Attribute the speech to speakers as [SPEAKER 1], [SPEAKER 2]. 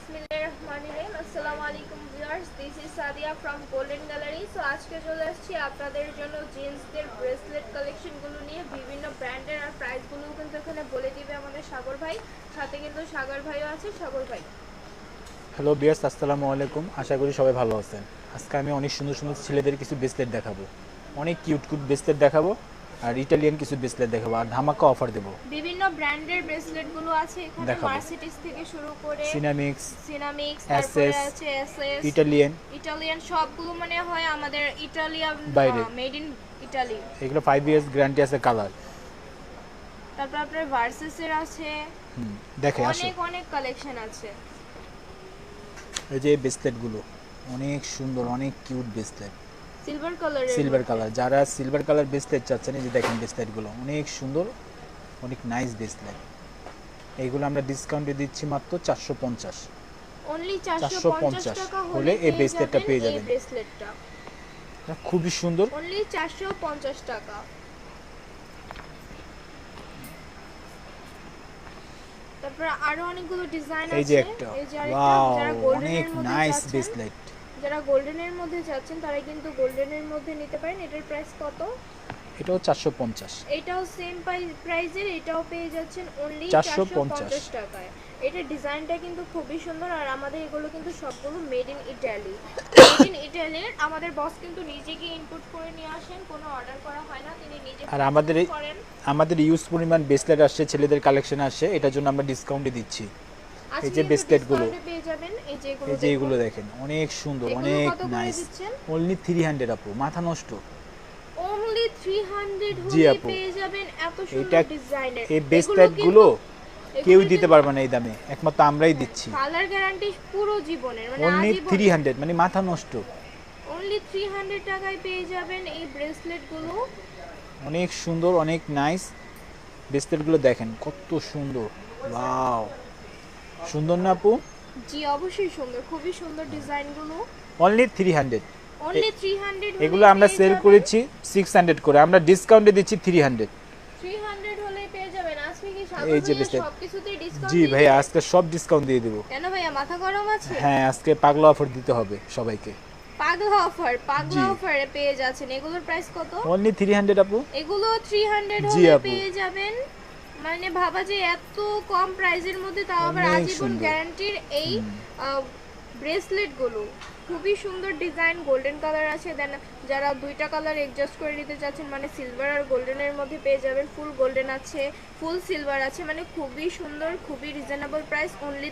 [SPEAKER 1] বিসমিল্লাহিররহমানিররহিম। আসসালামু আলাইকুম viewers, this is Sadia from golden gallery. So আজকে চলে আসছি আপনাদের জন্য জেন্টসদের ব্রেসলেট কালেকশনগুলো নিয়ে। বিভিন্ন ব্র্যান্ডের আর প্রাইসগুলোও কিন্তু এখানে বলে দিবে আমাদের সাগর ভাই। সাথে কিন্তু সাগর ভাইও আছে। সাগর ভাই,
[SPEAKER 2] হ্যালো বিয়ার্স, আসসালামু আলাইকুম। আশা করি সবাই ভালো আছেন। আজকে আমি অনেক সুন্দর সুন্দর ছেলেদের কিছু ব্রেসলেট দেখাবো, অনেক কিউট কিউট ব্রেসলেট দেখাবো, আর ইটালিয়ান কিছু ব্রেসলেট দেখাবো, আর ধামাকা অফার দেবো।
[SPEAKER 1] বিভিন্ন ব্র্যান্ডের ব্রেসলেটগুলো আছে এখানে,
[SPEAKER 2] দেখাবো।
[SPEAKER 1] মার্সিডিজ থেকে শুরু করে
[SPEAKER 2] সিনামিক্স,
[SPEAKER 1] তারপরে
[SPEAKER 2] এসএস,
[SPEAKER 1] আছে এসএস,
[SPEAKER 2] ইটালিয়ান
[SPEAKER 1] সবগুলো মানে হয় আমাদের ইটালিয়ান,
[SPEAKER 2] বাইরে।
[SPEAKER 1] Made in Italy.
[SPEAKER 2] এগুলো 5 ইয়ার্স গ্যারান্টি আছে, কালার।
[SPEAKER 1] তারপর আপনার ভার্সেসের আছে,
[SPEAKER 2] দেখে আসো।
[SPEAKER 1] অনেক অনেক কালেকশন আছে।
[SPEAKER 2] এই যে ব্রেসলেটগুলো অনেক সুন্দর, অনেক কিউট ব্রেসলেট,
[SPEAKER 1] সিলভার
[SPEAKER 2] কালার। যারা সিলভার কালার ব্রেসলেট চাচ্ছেন, এই যে দেখেন ব্রেসলেটগুলো অনেক সুন্দর, অনেক নাইস ব্রেসলেট। এইগুলো আমরা ডিসকাউন্টে দিচ্ছি মাত্র 450।
[SPEAKER 1] অনলি 450 টাকা
[SPEAKER 2] হলে এই ব্রেসলেটটা পেয়ে যাবেন।
[SPEAKER 1] এই ব্রেসলেটটা
[SPEAKER 2] খুবই সুন্দর।
[SPEAKER 1] অনলি 450 টাকা। তারপর আরো অনেকগুলো ডিজাইন আছে।
[SPEAKER 2] এই যে একটা, ওয়াও, অনেক নাইস ব্রেসলেট।
[SPEAKER 1] যারা গোল্ডেনের মধ্যে যাচ্ছেন তারা কিন্তু গোল্ডেনের মধ্যে নিতে পারেন। এটার প্রাইস কত?
[SPEAKER 2] এটাও 450।
[SPEAKER 1] এটাও সেম প্রাইসের, এটাও পেয়ে যাচ্ছেন অনলি
[SPEAKER 2] 450
[SPEAKER 1] টাকায়। এটা ডিজাইনটা কিন্তু খুবই সুন্দর, আর আমাদের এগুলো কিন্তু সবগুলো মেড ইন ইটালি। ইটালির আমাদের বস কিন্তু নিজে গিয়ে ইনপুট করে নিয়ে আসেন, কোনো অর্ডার করা হয় না, তিনি নিজে
[SPEAKER 2] আর আমাদের ইউজ পরিমাণ ব্রেসলেট আসছে, ছেলেদের কালেকশন আসছে, এটার জন্য আমরা ডিসকাউন্টে দিচ্ছি। এই যে ব্রেসলেটগুলো
[SPEAKER 1] পেয়ে যাবেন। এই
[SPEAKER 2] যে এগুলো দেখেন, অনেক সুন্দর, অনেক নাইস। অনলি 300 আপু, মাথা নষ্ট।
[SPEAKER 1] অনলি 300
[SPEAKER 2] জি
[SPEAKER 1] হলে
[SPEAKER 2] আপু,
[SPEAKER 1] পেয়ে যাবেন এত
[SPEAKER 2] এটা
[SPEAKER 1] সুন্দর ডিজাইনের
[SPEAKER 2] এই ব্রেসলেটগুলো কেউ দিতে পারবে না এই দামে, একমাত্র আমরাই দিচ্ছি।
[SPEAKER 1] কালার গ্যারান্টি পুরো জীবনের, মানে
[SPEAKER 2] অনলি
[SPEAKER 1] আজীবন।
[SPEAKER 2] 300, মানে মাথা নষ্ট।
[SPEAKER 1] অনলি 300 টাকায় পেয়ে যাবেন এই ব্রেসলেটগুলো।
[SPEAKER 2] অনেক সুন্দর, অনেক নাইস ব্রেসলেটগুলো দেখেন কত সুন্দর। ওয়াও, সুন্দর না আপু?
[SPEAKER 1] জি অবশ্যই সুন্দর, খুবই সুন্দর ডিজাইনগুলো।
[SPEAKER 2] অনলি 300।
[SPEAKER 1] অনলি 300
[SPEAKER 2] এগুলো আমরা সেল করেছি 600 করে, আমরা ডিসকাউন্টে দিচ্ছি 300।
[SPEAKER 1] 300 হলে পেয়ে যাবেন। আজকে কি
[SPEAKER 2] এই যে
[SPEAKER 1] সাগর
[SPEAKER 2] ব্রেসলেট,
[SPEAKER 1] সবকিছুতেই ডিসকাউন্ট?
[SPEAKER 2] জি ভাই, আজকে সব ডিসকাউন্ট দিয়ে দেব।
[SPEAKER 1] কেন ভাইয়া, মাথা গরম আছে?
[SPEAKER 2] হ্যাঁ, আজকে পাগলা অফার দিতে হবে সবাইকে।
[SPEAKER 1] পাগলা অফারে পেয়ে যাচ্ছেন। এগুলোর প্রাইস কত?
[SPEAKER 2] অনলি 300 আপু।
[SPEAKER 1] এগুলো 300
[SPEAKER 2] জি
[SPEAKER 1] হলে
[SPEAKER 2] আপু।
[SPEAKER 1] পেয়ে যাবেন। মানে ভাবা যে এত কম প্রাইসের মধ্যে, তাও আবার
[SPEAKER 2] অনেক
[SPEAKER 1] আজীবন
[SPEAKER 2] সুন্দর।
[SPEAKER 1] গ্যারান্টির এই ব্রেসলেটগুলো। খুবই সুন্দর ডিজাইন, গোল্ডেন কালার আছে। দেন যারা দুইটা কালার অ্যাডজাস্ট করে নিতে চাচ্ছেন, মানে সিলভার আর গোল্ডেনের মধ্যে পেয়ে যাবেন। ফুল গোল্ডেন আছে, ফুল সিলভার আছে, মানে খুবই সুন্দর, খুবই রিজনেবল প্রাইস। অনলি